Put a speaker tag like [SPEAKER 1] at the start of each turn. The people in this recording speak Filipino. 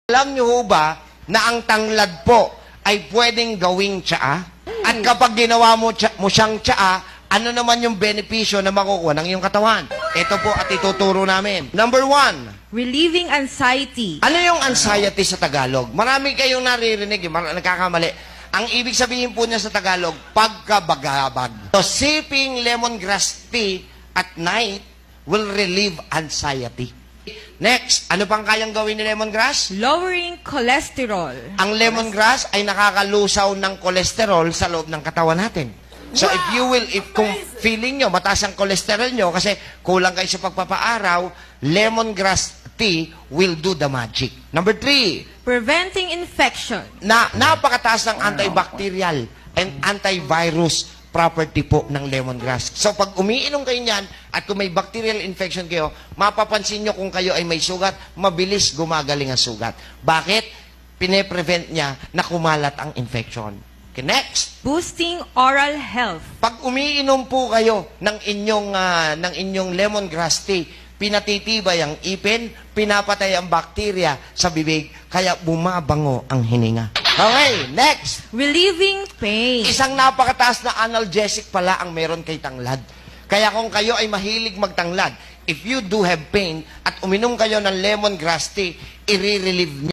[SPEAKER 1] Alam niyo ho ba na ang tanglad po ay pwedeng gawing tsaa? At kapag ginawa mo siyang tsaa, ano naman yung benepisyo na makukuha ng iyong katawan? Ito po at ituturo namin. Number 1.
[SPEAKER 2] Relieving anxiety.
[SPEAKER 1] Ano yung anxiety sa Tagalog? Marami kayong naririnig, nagkakamali. Ang ibig sabihin po niya sa Tagalog, pagkabagabag. So, sipping lemongrass tea at night will relieve anxiety. Next, ano pang kayang gawin ni lemongrass?
[SPEAKER 2] Lowering cholesterol.
[SPEAKER 1] Ang lemongrass ay nakakalusaw ng kolesterol sa loob ng katawan natin. So kung feeling nyo, mataas ang kolesterol nyo kasi kulang kayo sa pagpapaaraw, lemongrass tea will do the magic. Number 3.
[SPEAKER 2] Preventing infection.
[SPEAKER 1] Napakataas ng antibacterial and antivirus property po ng lemongrass. So pag umiinom kayo niyan at kung may bacterial infection kayo, mapapansin nyo kung kayo ay may sugat, mabilis gumagaling ang sugat. Bakit? Pine-prevent niya na kumalat ang infection. Okay, next.
[SPEAKER 2] Boosting oral health.
[SPEAKER 1] Pag umiinom po kayo ng inyong lemongrass tea, pinatitibay ang ipin, pinapatay ang bakterya sa bibig, kaya bumabango ang hininga. Okay, next.
[SPEAKER 2] Relieving pain.
[SPEAKER 1] Isang napakataas na analgesic pala ang meron kay tanglad. Kaya kung kayo ay mahilig magtanglad, if you do have pain at uminom kayo ng lemongrass tea, i-relieve